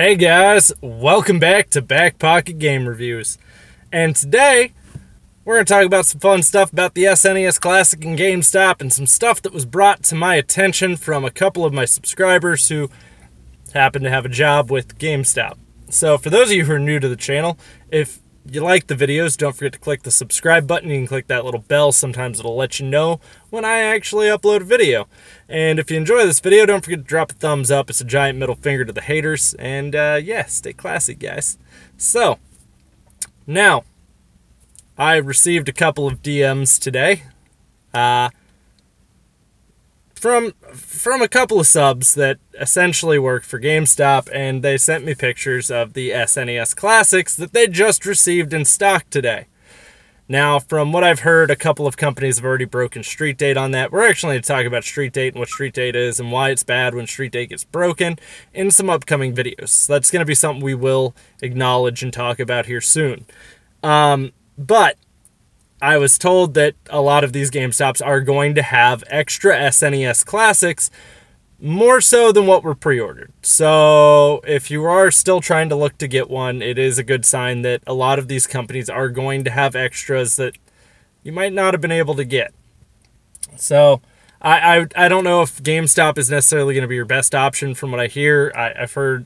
Hey guys, welcome back to Back Pocket Game Reviews. And today, we're going to talk about some fun stuff about the SNES Classic and GameStop and some stuff that was brought to my attention from a couple of my subscribers who happen to have a job with GameStop. So for those of you who are new to the channel, if you like the videos, don't forget to click the subscribe button. You can click that little bell. Sometimes it'll let you know when I actually upload a video. And if you enjoy this video, don't forget to drop a thumbs up. It's a giant middle finger to the haters. And yeah, stay classy, guys. So, now, I received a couple of DMs today from a couple of subs that essentially work for GameStop, and they sent me pictures of the SNES Classics that they just received in stock today. Now, from what I've heard, a couple of companies have already broken Street Date on that. We're actually going to talk about Street Date and what Street Date is and why it's bad when Street Date gets broken in some upcoming videos. So that's going to be something we will acknowledge and talk about here soon. But I was told that a lot of these GameStops are going to have extra SNES Classics, more so than what were pre-ordered. So if you are still trying to look to get one, it is a good sign that a lot of these companies are going to have extras that you might not have been able to get. So I don't know if GameStop is necessarily going to be your best option from what I hear. I've heard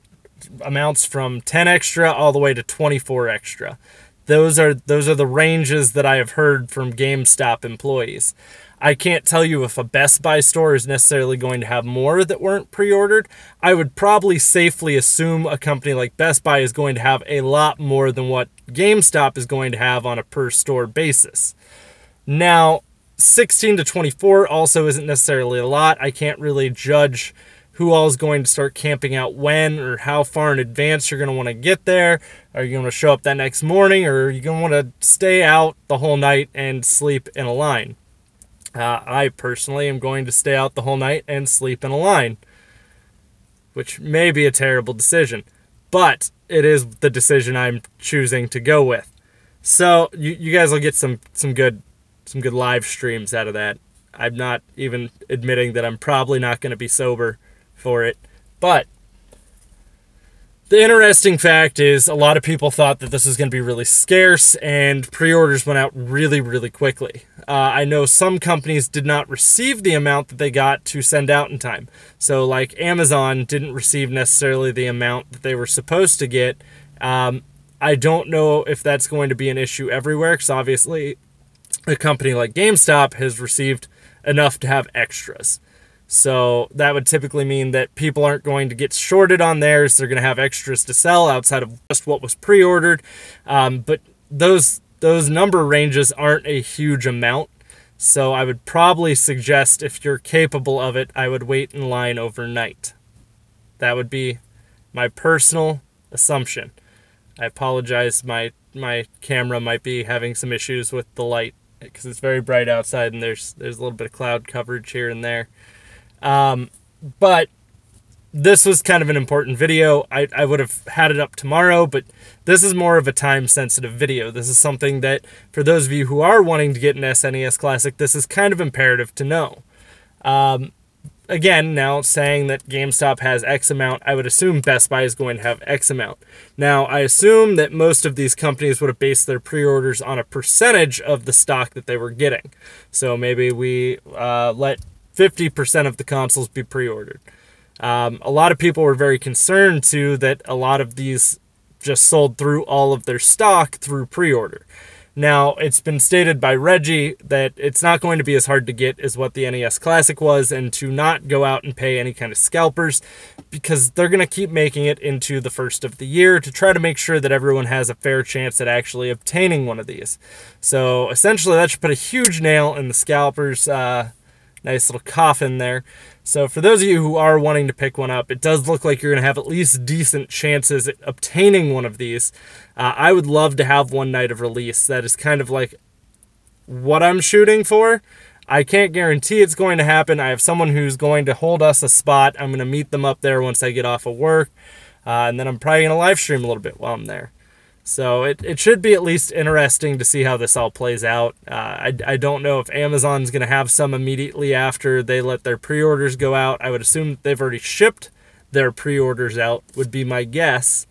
amounts from 10 extra all the way to 24 extra. Those are the ranges that I have heard from GameStop employees. I can't tell you if a Best Buy store is necessarily going to have more that weren't pre-ordered. I would probably safely assume a company like Best Buy is going to have a lot more than what GameStop is going to have on a per store basis. Now, 16 to 24 also isn't necessarily a lot. I can't really judge who all is going to start camping out when or how far in advance you're going to want to get there. Are you going to show up that next morning, or are you going to want to stay out the whole night and sleep in a line? I personally am going to stay out the whole night and sleep in a line, which may be a terrible decision, but it is the decision I'm choosing to go with. So you guys will get some good live streams out of that. I'm not even admitting that I'm probably not going to be sober for it, but the interesting fact is a lot of people thought that this was going to be really scarce, and pre-orders went out really, really quickly. I know some companies did not receive the amount that they got to send out in time. So like Amazon didn't receive necessarily the amount that they were supposed to get. I don't know if that's going to be an issue everywhere, because obviously a company like GameStop has received enough to have extras. So that would typically mean that people aren't going to get shorted on theirs. They're going to have extras to sell outside of just what was pre-ordered. But those number ranges aren't a huge amount. So I would probably suggest, if you're capable of it, I would wait in line overnight. That would be my personal assumption. I apologize. My camera might be having some issues with the light because it's very bright outside and there's a little bit of cloud coverage here and there. But this was kind of an important video. I would have had it up tomorrow, but this is more of a time-sensitive video. This is something that, for those of you who are wanting to get an SNES Classic, this is kind of imperative to know. Again, now saying that GameStop has X amount, I would assume Best Buy is going to have X amount. Now, I assume that most of these companies would have based their pre-orders on a percentage of the stock that they were getting. So maybe we let 50% of the consoles be pre-ordered. A lot of people were very concerned, too, that a lot of these just sold through all of their stock through pre-order. Now, it's been stated by Reggie that it's not going to be as hard to get as what the NES Classic was, and to not go out and pay any kind of scalpers, because they're going to keep making it into the first of the year to try to make sure that everyone has a fair chance at actually obtaining one of these. So, essentially, that should put a huge nail in the scalpers' nice little coffin there. So for those of you who are wanting to pick one up, it does look like you're going to have at least decent chances at obtaining one of these. I would love to have one night of release. That is kind of like what I'm shooting for. I can't guarantee it's going to happen. I have someone who's going to hold us a spot. I'm going to meet them up there once I get off of work. And then I'm probably going to live stream a little bit while I'm there. So it should be at least interesting to see how this all plays out. I don't know if Amazon's going to have some immediately after they let their pre-orders go out. I would assume they've already shipped their pre-orders out, would be my guess.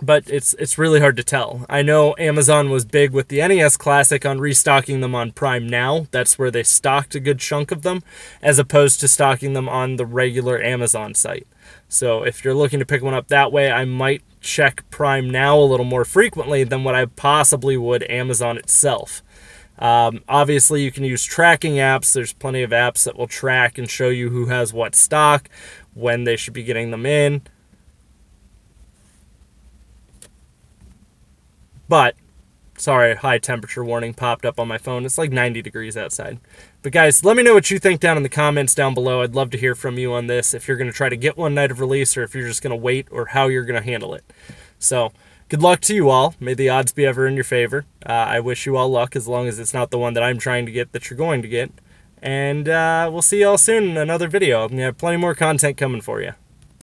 But it's really hard to tell. I know Amazon was big with the NES Classic on restocking them on Prime Now. That's where they stocked a good chunk of them, as opposed to stocking them on the regular Amazon site. So if you're looking to pick one up that way, I might check Prime Now a little more frequently than what I possibly would Amazon itself. Obviously, you can use tracking apps. There's plenty of apps that will track and show you who has what stock, when they should be getting them in. But, sorry, high temperature warning popped up on my phone. It's like 90 degrees outside. But guys, let me know what you think down in the comments down below. I'd love to hear from you on this, if you're going to try to get one night of release, or if you're just going to wait, or how you're going to handle it. So, good luck to you all. May the odds be ever in your favor. I wish you all luck, as long as it's not the one that I'm trying to get that you're going to get. And we'll see you all soon in another video. I'm going to have plenty more content coming for you.